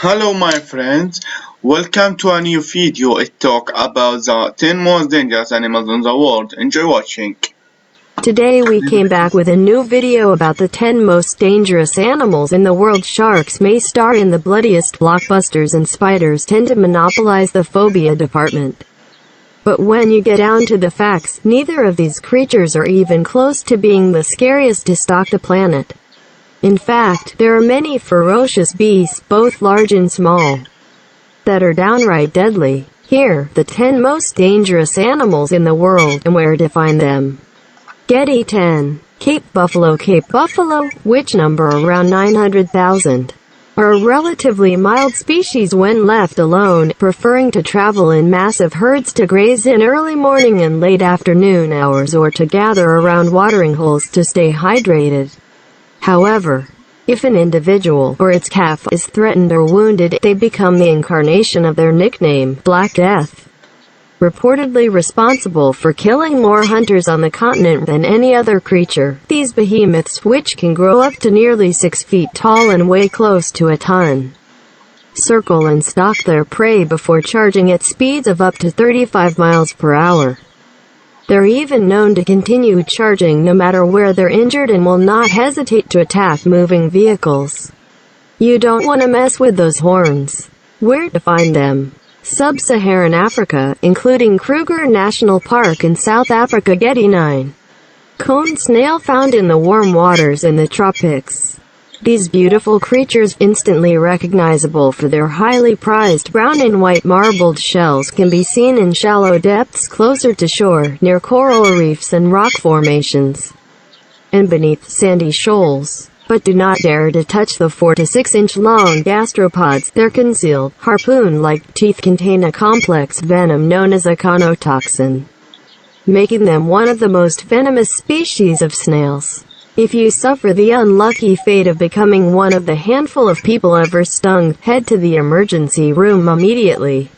Hello my friends, welcome to a new video. It talk about the 10 most dangerous animals in the world. Enjoy watching. Today we came back with a new video about the 10 most dangerous animals in the world. Sharks may star in the bloodiest blockbusters and spiders tend to monopolize the phobia department. But when you get down to the facts, neither of these creatures are even close to being the scariest to stalk the planet. In fact, there are many ferocious beasts, both large and small, that are downright deadly. Here, the 10 most dangerous animals in the world, and where to find them. Getty 10. Cape buffalo. Cape buffalo, which number around 900,000, are a relatively mild species when left alone, preferring to travel in massive herds to graze in early morning and late afternoon hours or to gather around watering holes to stay hydrated. However, if an individual or its calf is threatened or wounded, they become the incarnation of their nickname, Black Death, reportedly responsible for killing more hunters on the continent than any other creature. These behemoths, which can grow up to nearly 6 feet tall and weigh close to a ton, circle and stalk their prey before charging at speeds of up to 35 miles per hour. They're even known to continue charging no matter where they're injured and will not hesitate to attack moving vehicles. You don't want to mess with those horns. Where to find them? Sub-Saharan Africa, including Kruger National Park in South Africa. Getty 9. Cone snail, found in the warm waters in the tropics. These beautiful creatures, instantly recognizable for their highly prized brown and white marbled shells, can be seen in shallow depths closer to shore, near coral reefs and rock formations, and beneath sandy shoals. But do not dare to touch the 4 to 6 inch long gastropods. Their concealed, harpoon-like teeth contain a complex venom known as a conotoxin, making them one of the most venomous species of snails. If you suffer the unlucky fate of becoming one of the handful of people ever stung, head to the emergency room immediately,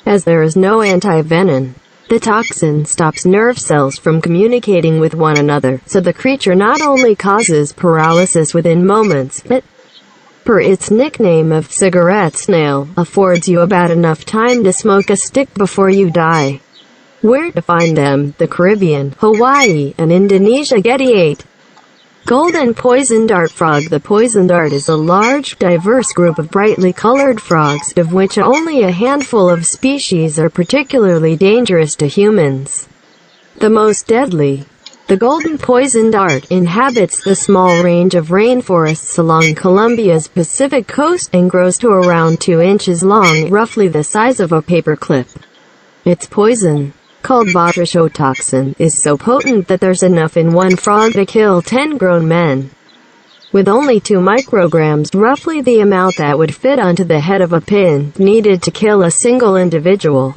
as there is no anti-venom. The toxin stops nerve cells from communicating with one another, so the creature not only causes paralysis within moments, but, per its nickname of cigarette snail, affords you about enough time to smoke a stick before you die. Where to find them? The Caribbean, Hawaii, and Indonesia. Getty 8. Golden poison dart frog. The poison dart is a large, diverse group of brightly colored frogs, of which only a handful of species are particularly dangerous to humans. The most deadly, the golden poison dart, inhabits the small range of rainforests along Colombia's Pacific coast and grows to around 2 inches long, roughly the size of a paperclip. Its poison, called botulism, is so potent that there's enough in one frog to kill 10 grown men. With only 2 micrograms, roughly the amount that would fit onto the head of a pin, needed to kill a single individual.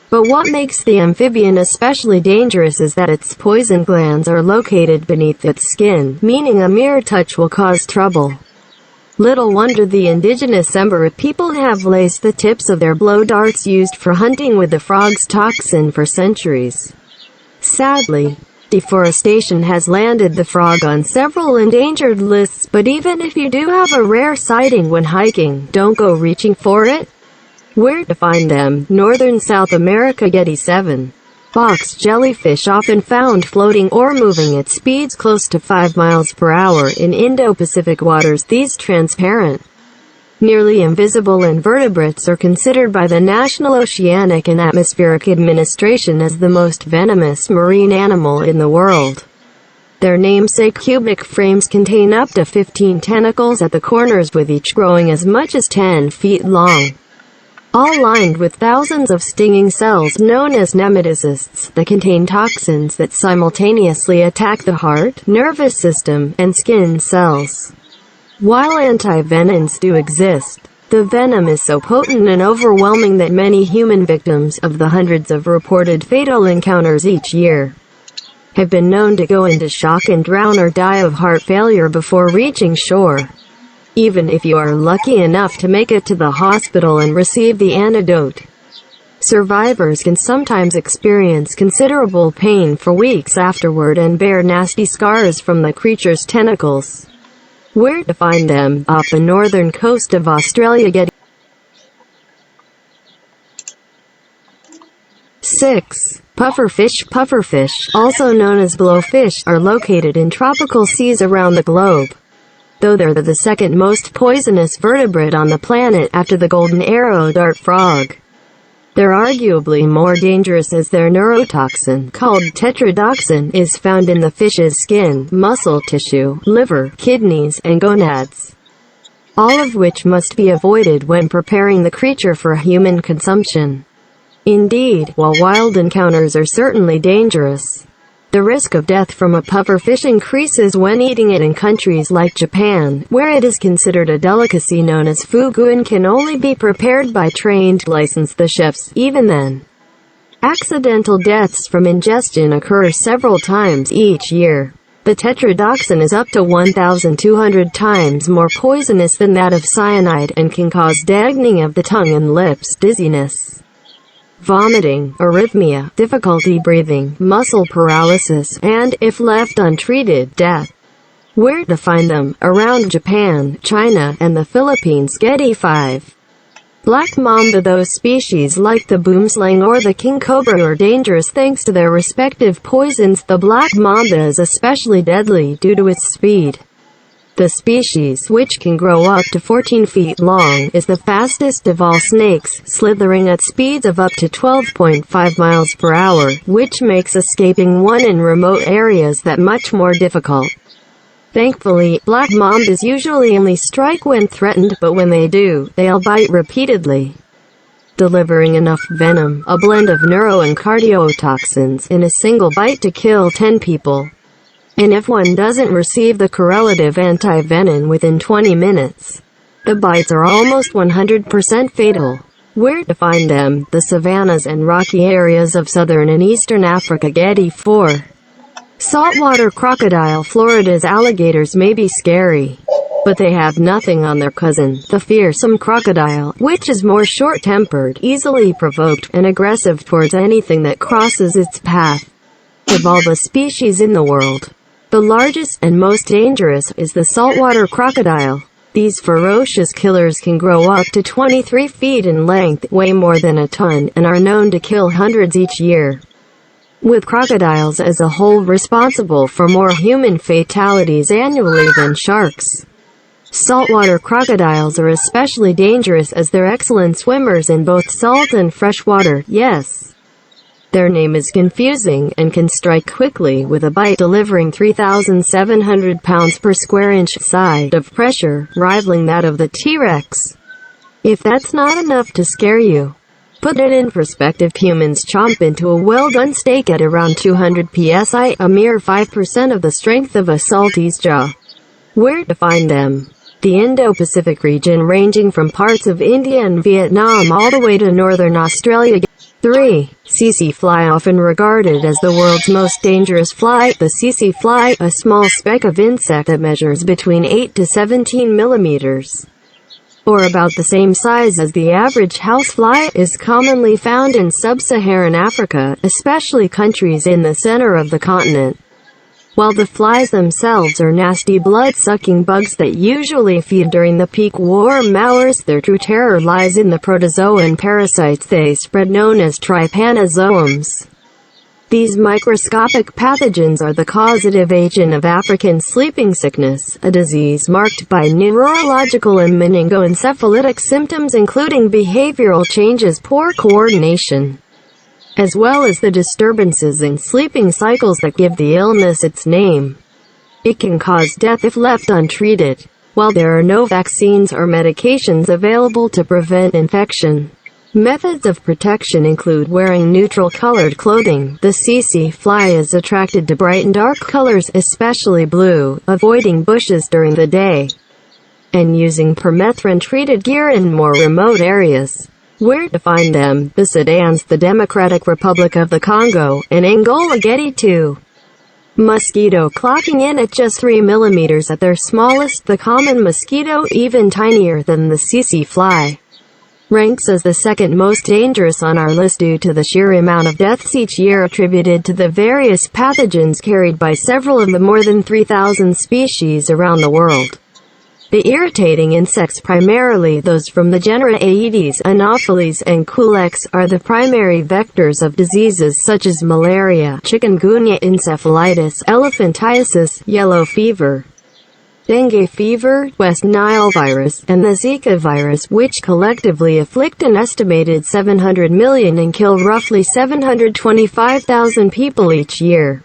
But what makes the amphibian especially dangerous is that its poison glands are located beneath its skin, meaning a mere touch will cause trouble. Little wonder the indigenous Embera people have laced the tips of their blow darts used for hunting with the frog's toxin for centuries. Sadly, deforestation has landed the frog on several endangered lists, but even if you do have a rare sighting when hiking, don't go reaching for it. Where to find them? Northern South America. Getty 7. Box jellyfish, often found floating or moving at speeds close to 5 miles per hour in Indo-Pacific waters. These transparent, nearly invisible invertebrates are considered by the National Oceanic and Atmospheric Administration as the most venomous marine animal in the world. Their namesake cubic frames contain up to 15 tentacles at the corners, with each growing as much as 10 feet long, all lined with thousands of stinging cells known as nematocysts that contain toxins that simultaneously attack the heart, nervous system, and skin cells. While anti-venoms do exist, the venom is so potent and overwhelming that many human victims, of the hundreds of reported fatal encounters each year, have been known to go into shock and drown or die of heart failure before reaching shore. Even if you are lucky enough to make it to the hospital and receive the antidote, survivors can sometimes experience considerable pain for weeks afterward and bear nasty scars from the creature's tentacles. Where to find them? Off the northern coast of Australia. Getty. 6. Pufferfish. Pufferfish, also known as blowfish, are located in tropical seas around the globe. Though they're the second most poisonous vertebrate on the planet after the golden arrow dart frog. They're arguably more dangerous as their neurotoxin, called tetrodotoxin, is found in the fish's skin, muscle tissue, liver, kidneys, and gonads. All of which must be avoided when preparing the creature for human consumption. Indeed, while wild encounters are certainly dangerous, the risk of death from a pufferfish increases when eating it in countries like Japan, where it is considered a delicacy known as fugu and can only be prepared by trained, licensed chefs. Even then, accidental deaths from ingestion occur several times each year. The tetrodotoxin is up to 1,200 times more poisonous than that of cyanide and can cause deadening of the tongue and lips, dizziness, vomiting, arrhythmia, difficulty breathing, muscle paralysis, and, if left untreated, death. Where to find them? Around Japan, China, and the Philippines. Getty 5. Black mamba. Those species like the boomslang or the king cobra are dangerous thanks to their respective poisons. The black mamba is especially deadly due to its speed. The species, which can grow up to 14 feet long, is the fastest of all snakes, slithering at speeds of up to 12.5 miles per hour, which makes escaping one in remote areas that much more difficult. Thankfully, black mambas usually only strike when threatened, but when they do, they'll bite repeatedly, delivering enough venom, a blend of neuro and cardiotoxins, in a single bite to kill 10 people. And if one doesn't receive the correlative anti-venom within 20 minutes, the bites are almost 100% fatal. Where to find them? The savannas and rocky areas of southern and eastern Africa. Getty 4. Saltwater crocodile. Florida's alligators may be scary, but they have nothing on their cousin, the fearsome crocodile, which is more short-tempered, easily provoked, and aggressive towards anything that crosses its path. Of all the species in the world, the largest and most dangerous is the saltwater crocodile. These ferocious killers can grow up to 23 feet in length, weigh more than a ton, and are known to kill hundreds each year, with crocodiles as a whole responsible for more human fatalities annually than sharks. Saltwater crocodiles are especially dangerous as they're excellent swimmers in both salt and fresh water. Yes, their name is confusing, and can strike quickly with a bite, delivering 3,700 pounds per square inch side of pressure, rivaling that of the T-Rex. If that's not enough to scare you, put it in perspective. Humans chomp into a well-done steak at around 200 psi, a mere 5% of the strength of a saltie's jaw. Where to find them? The Indo-Pacific region, ranging from parts of India and Vietnam all the way to northern Australia. 3. Tsetse fly. Often regarded as the world's most dangerous fly, the tsetse fly, a small speck of insect that measures between 8 to 17 millimeters, or about the same size as the average housefly, is commonly found in sub-Saharan Africa, especially countries in the center of the continent. While the flies themselves are nasty blood-sucking bugs that usually feed during the peak warm hours, their true terror lies in the protozoan parasites they spread, known as trypanosomes. These microscopic pathogens are the causative agent of African sleeping sickness, a disease marked by neurological and meningoencephalitic symptoms including behavioral changes, poor coordination, as well as the disturbances in sleeping cycles that give the illness its name. It can cause death if left untreated. While there are no vaccines or medications available to prevent infection, methods of protection include wearing neutral-colored clothing. The tsetse fly is attracted to bright and dark colors, especially blue, avoiding bushes during the day, and using permethrin-treated gear in more remote areas. Where to find them? The Sudans, the Democratic Republic of the Congo, and Angola. Getty 2. Mosquito. Clocking in at just 3 millimeters at their smallest, the common mosquito, even tinier than the tsetse fly, ranks as the second most dangerous on our list due to the sheer amount of deaths each year attributed to the various pathogens carried by several of the more than 3,000 species around the world. The irritating insects, primarily those from the genera Aedes, Anopheles, and Culex, are the primary vectors of diseases such as malaria, chikungunya, encephalitis, elephantiasis, yellow fever, dengue fever, West Nile virus, and the Zika virus, which collectively afflict an estimated 700 million and kill roughly 725,000 people each year.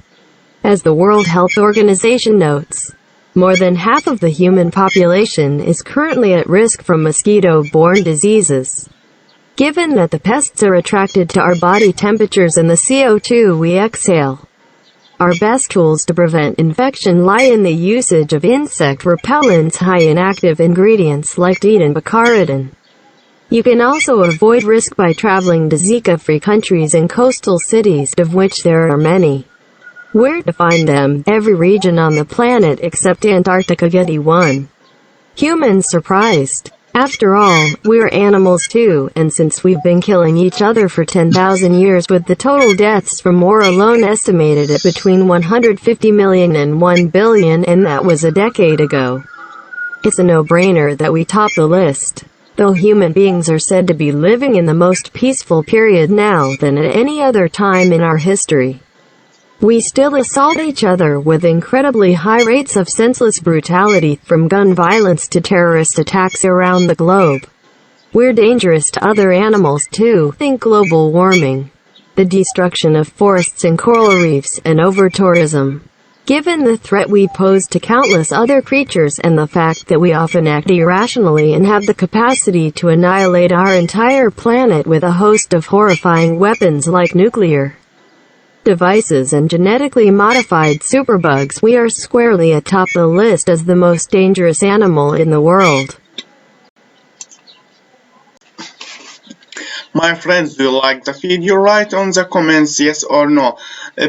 As the World Health Organization notes, more than half of the human population is currently at risk from mosquito-borne diseases. Given that the pests are attracted to our body temperatures and the CO2 we exhale, our best tools to prevent infection lie in the usage of insect repellents high in active ingredients like DEET and picaridin. You can also avoid risk by traveling to Zika-free countries and coastal cities, of which there are many. Where to find them? Every region on the planet except Antarctica. Getty 1. Humans surprised. After all, we're animals too, and since we've been killing each other for 10,000 years, with the total deaths from war alone estimated at between 150 million and 1 billion, and that was a decade ago, it's a no-brainer that we top the list. Though human beings are said to be living in the most peaceful period now than at any other time in our history, we still assault each other with incredibly high rates of senseless brutality, from gun violence to terrorist attacks around the globe. We're dangerous to other animals too. Think global warming, the destruction of forests and coral reefs, and over-tourism. Given the threat we pose to countless other creatures and the fact that we often act irrationally and have the capacity to annihilate our entire planet with a host of horrifying weapons like nuclear devices and genetically modified superbugs, we are squarely atop the list as the most dangerous animal in the world. My friends, do you like the video? Write on the comments yes or no.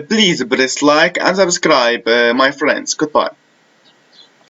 Please press like and subscribe, my friends. Goodbye.